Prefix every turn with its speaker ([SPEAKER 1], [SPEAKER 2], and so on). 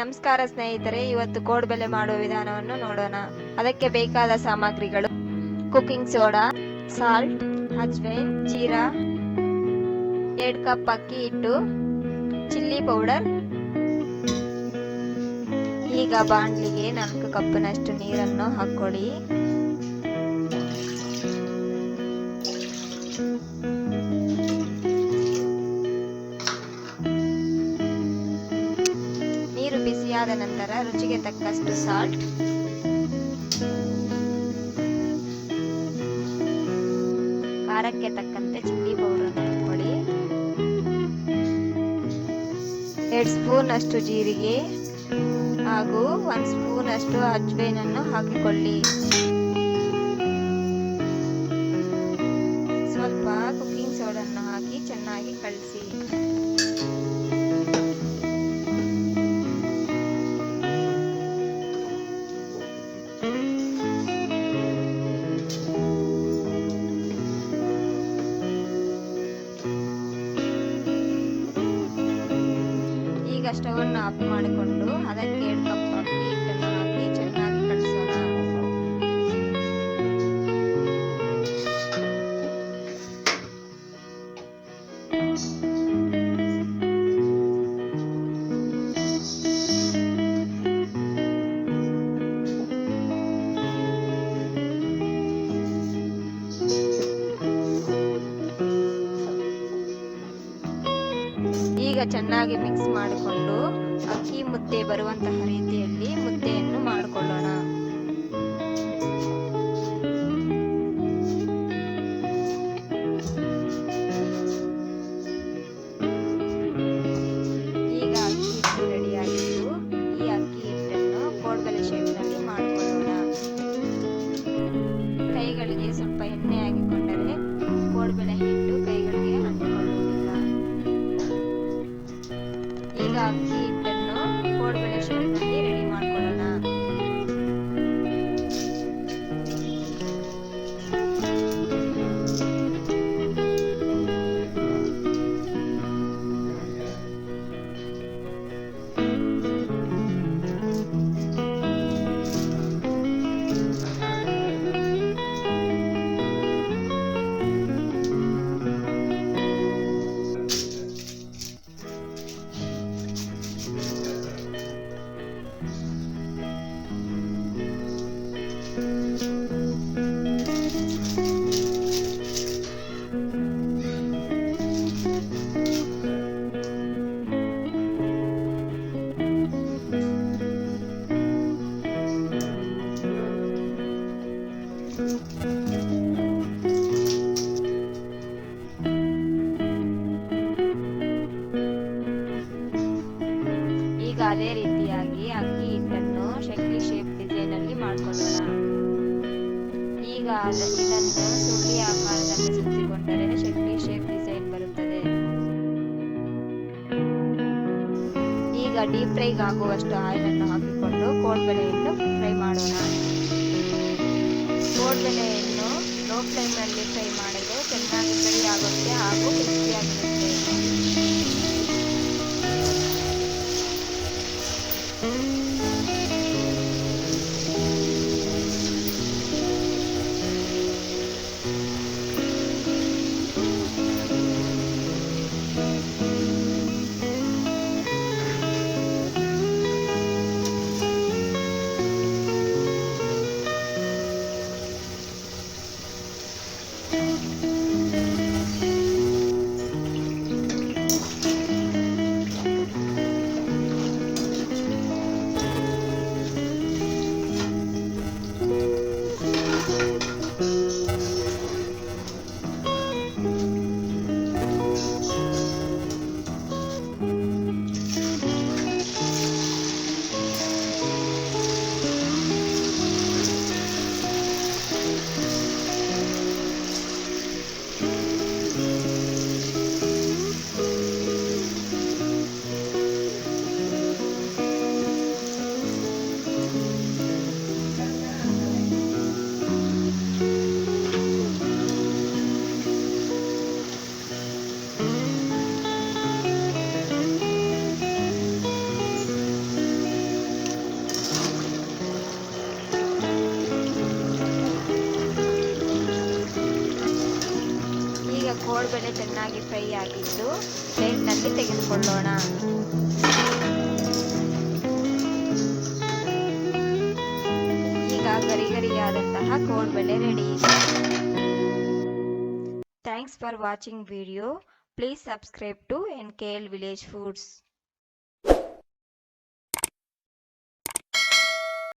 [SPEAKER 1] ನಮಸ್ಕಾರ ಸ್ನೇಹಿತರೆ, ಇವತ್ತು ಕೋಡ್ಬೆಲೆ ಮಾಡುವ ವಿಧಾನವನ್ನು ನೋಡೋಣ. ಅದಕ್ಕೆ ಬೇಕಾದ ಸಾಮಗ್ರಿಗಳು: cooking soda, salt, ajwain, jeera, 2 cup ಅಕ್ಕಿ ಹಿಟ್ಟು, ಚಿಲ್ಲಿ ಪೌಡರ್. ಈಗ ಬಾಣಲಿಗೆ 4 ಕಪ್ನಷ್ಟು ನೀರನ್ನು ಹಾಕೊಳ್ಳಿ. ನೀರು ಬಿಸಿಯಾದ ನಂತರ ರುಚಿಗೆ ತಕ್ಕಷ್ಟು ಸಾಲ್ಟ್, ಖಾರಕ್ಕೆ ತಕ್ಕಂತೆ ಚಿಲ್ಲಿ ಪೌಡರ್ ಹಾಕೊಳ್ಳಿ. 2 ಸ್ಪೂನ್ ಅಷ್ಟು ಜೀರಿಗೆ ಹಾಗೂ 1 ಸ್ಪೂನ್ ಅಷ್ಟು ಅಜ್ವೈನ್ ಅನ್ನು ಹಾಕಿಕೊಳ್ಳಿ. ಸ್ವಲ್ಪ ಕುಕಿಂಗ್ ಸೋಡನ್ನು ಹಾಕಿ ಚೆನ್ನಾಗಿ ಕಲಸಿ. ಈಗ ಸ್ಟವ್ ಅನ್ನು ಆಫ್ ಮಾಡಿಕೊಂಡು ಅದಕ್ಕೆ 2 ಕಪ್ ಅಕ್ಕಿ ಹಿಟ್ಟನ್ನು ಹಾಕಿ ಚೆನ್ನಾಗಿ ಕಲಸೋಣ. ಈಗ ಚೆನ್ನಾಗಿ ಮಿಕ್ಸ್ ಮಾಡಿಕೊಂಡು ಅಕ್ಕಿ ಮುದ್ದೆ ಬರುವಂತಹ ರೀತಿಯಲ್ಲಿ ಮುದ್ದೆಯನ್ನು ಮಾಡಿಕೊಳ್ಳೋಣ. ಈಗ ಅಕ್ಕಿ ಹಿಟ್ಟು ರೆಡಿಯಾಗಿದ್ದು, ಈ ಅಕ್ಕಿ ಹಿಟ್ಟನ್ನು ಕೋಡ್ಬೆಲೆ ಶೇಪ್ನಲ್ಲಿ ಮಾಡಿಕೊಳ್ಳೋಣ. ಕೈಗಳಿಗೆ ಸ್ವಲ್ಪ ಎಣ್ಣೆ ಹಾಕಿಕೊಂಡರೆ ಕೋಡ್ಬೆಲೆ ಹಿಟ್ಟು ಕೈಗಳಿಗೆ ಅಂಟಿಕೊಳ್ಳುವುದಿಲ್ಲ. ಈಗ ಅಕ್ಕಿ ಹಿಟ್ಟನ್ನು ಕೋಡ್ಬೆಲೆ ಶೇಪ್ನಲ್ಲಿ ರೆಡಿ ಮಾಡ್ಕೊಳ್ಳೋಣ. ಈಗ ಅದೇ ರೀತಿಯಾಗಿ ಅಕ್ಕಿ ಹಿಟ್ಟನ್ನು ಶಕ್ತಿ ಶೇಪ್ ಡಿಸೈನ್ ಅಲ್ಲಿ ಮಾಡಿಕೊಳ್ಳೋಣ. ಈಗ ಇದನ್ನು ಸುರುಳಿ ಆಕಾರದಲ್ಲಿ ಸುತ್ತಿಕೊಂಡರೆ ಶಕ್ತಿ ಶೇಪ್ ಡಿಸೈನ್ ಬರುತ್ತದೆ. ಈಗ ಡೀಪ್ ಫ್ರೈಗೆ ಆಗುವಷ್ಟು ಆಯಿಲ್ ಅನ್ನು ಹಾಕಿಕೊಂಡು ಕೋಡ್ಬೆಲೆಯನ್ನು ಫ್ರೈ ಮಾಡೋಣ. ಕೋಡ್ಬೆಲೆಯನ್ನು ಲೋ ಫ್ಲೇಮ್ ನಲ್ಲಿ ಫ್ರೈ ಮಾಡಿದರೆ ಚೆನ್ನಾಗಿ ಫ್ರೈ ಆಗುತ್ತೆ ಹಾಗೂ ಕ್ರಿಸ್ಪಿಯಾಗಿರುತ್ತೆ. ಕೋಡ್ಬೆಳೆ ಚೆನ್ನಾಗಿ ಫ್ರೈ ಆಗಿದ್ದು ಪ್ಲೇಟ್ನಲ್ಲಿ ತೆಗೆದುಕೊಳ್ಳೋಣ. ಈಗ ಗರಿಗರಿಯಾದಂತಹ ಕೋಡ್ಬೆಳೆ ready. Thanks for watching video. Please subscribe to NKL Village Foods.